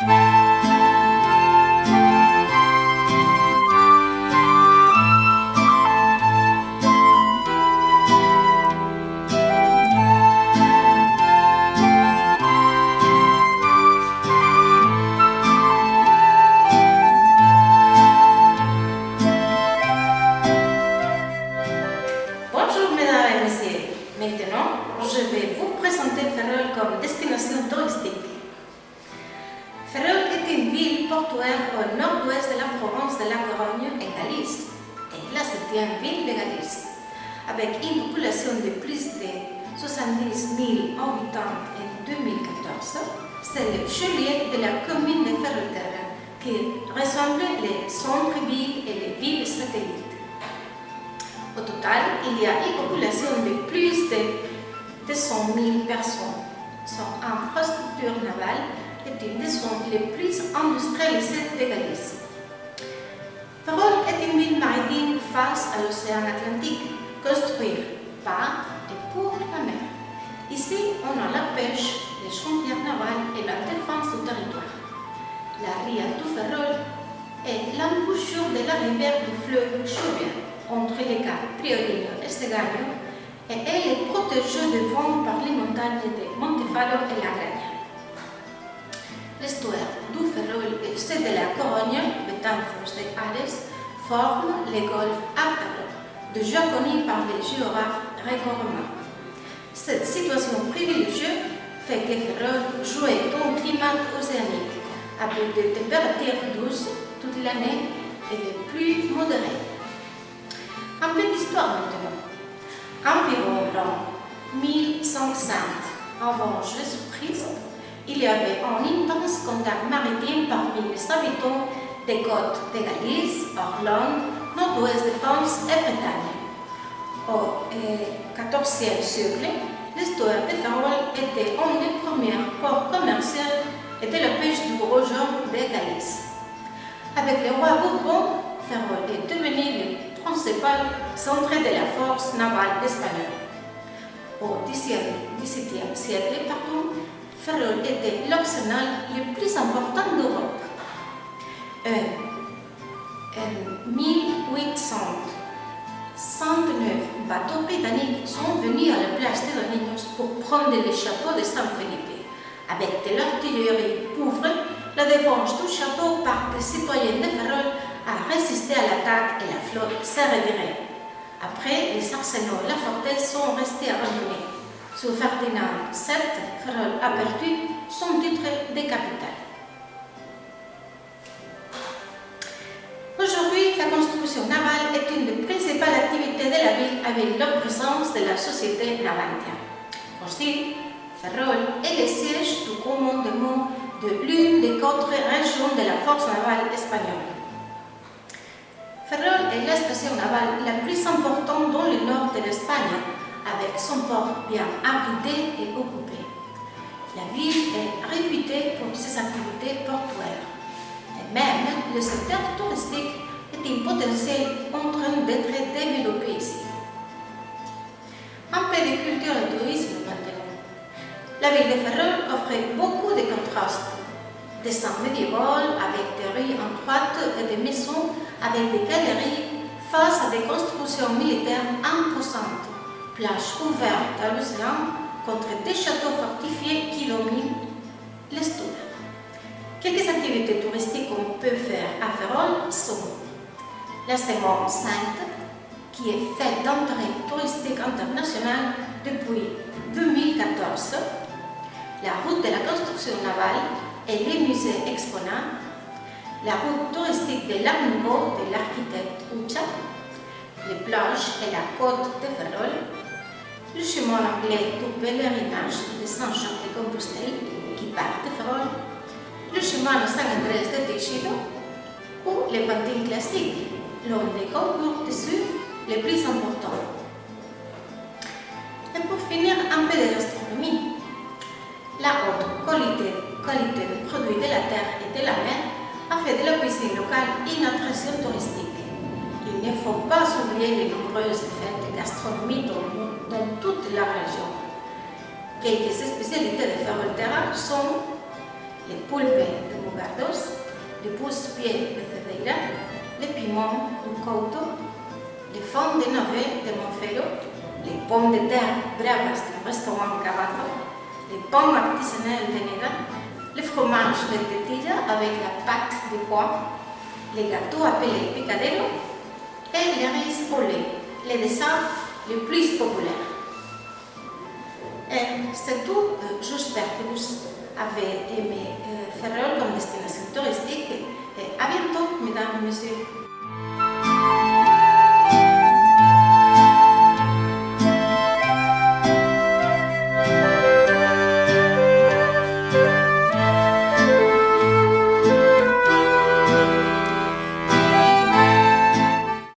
Bonjour mesdames et messieurs, maintenant je vais vous présenter Ferrol comme destination touristique. Ferrol est une ville portuaire au nord-ouest de la province de la Corogne et Galice, et la 7e ville de Galice, avec une population de plus de 70 000 habitants en 2014. C'est le chef-lieu de la commune de Ferrol-Terre, qui ressemble les centres-villes et les villes satellites. Au total, il y a une population de plus de 200 000 personnes. Son infrastructure navale est une des zones les plus industrialisées de Galice. Ferrol est une ville maritime face à l'océan Atlantique, construite par et pour la mer. Ici, on a la pêche, les chantiers navals et la défense du territoire. La ria du Ferrol est l'embouchure de la rivière du fleuve Chauvière, entre les cas Priorino et Stegagno, et elle est protégée du vent par les montagnes de Montefallo et la Gragna. L'estuaire du Ferrol et celle de la Corogne, Betanzos et Ares, forment le golfe Artaro, déjà connu par les géographes gréco-romains. Cette situation privilégiée fait que Ferrol jouit dans un climat océanique, avec des températures douces toute l'année et des pluies modérées. Un peu d'histoire maintenant. Environ l'an 1500 avant Jésus-Christ, il y avait un intense contact maritime parmi les habitants des côtes de Galice, Hollande, nord-ouest de France et Bretagne. Au XIVe siècle, l'estuaire de Ferrol était un des premiers ports commerciaux et de la pêche du gros genre de Galice. Avec le roi Bourbon, Ferrol est devenu le principal centre de la force navale espagnole. Au XVIIe siècle, Ferrol était l'arsenal le plus important d'Europe. En 1869, bateaux britanniques sont venus à la place de los Niños pour prendre le château de San Felipe. Avec de l'artillerie pauvre, la défense du château par des citoyens de Ferrol a résisté à l'attaque et la flotte s'est retirée. Après, les arsenaux de la forteresse sont restés abandonnés. Sous Ferdinand VII, Ferrol a perdu son titre de capitale. Aujourd'hui, la construction navale est une des principales activités de la ville avec la présence de la société navantia. Aussi, Ferrol est le siège du commandement de l'une des 4 régions de la force navale espagnole. Ferrol est la station navale la plus importante dans le nord de l'Espagne, avec son port bien abrité et occupé. La ville est réputée pour ses activités portuaires. Et même le secteur touristique est un potentiel en train d'être développé ici. Un peu de culture et tourisme maintenant. La ville de Ferrol offre beaucoup de contrastes. Des centres médiévaux avec des rues en droite et des maisons avec des galeries face à des constructions militaires imposantes, plages ouvertes à l'océan contre des châteaux fortifiés qui dominent l'estuaire. Quelques activités touristiques qu'on peut faire à Ferrol sont la Semaine Sainte, qui est fête d'entrée touristique internationale depuis 2014, la route de la construction navale et les musées exposants, la route touristique de l'Art Nouveau de l'architecte Ucha, les plages et la côte de Ferrol, le chemin anglais du pèlerinage de Saint-Jean-de-Compostelle qui part de Ferrol, le chemin de Saint-Andrés de Teixido ou les pantines classiques, l'un des concours de surf les plus importants. Et pour finir, un peu de gastronomie. La haute qualité des produits de la terre et de la mer a fait de la cuisine locale une attraction touristique. Il ne faut pas oublier les nombreuses fêtes gastronomiques dans toute la région. Quelques spécialités de Ferrol-Terre sont les pulpes de Mugardos, les pousse-pieds de Cedeira, les piments du Couto, les fonds de Nové de Monfero, les pommes de terre bravas du restaurant Cavazo, les pommes artisanales de Neda, le fromage de tetilla avec la pâte de pois, les gâteaux appelés picadero et les riz au lait, les desserts les plus populaires. C'est tout. J'espère que vous avez aimé Ferrol comme destination touristique. Et à bientôt, mesdames et messieurs.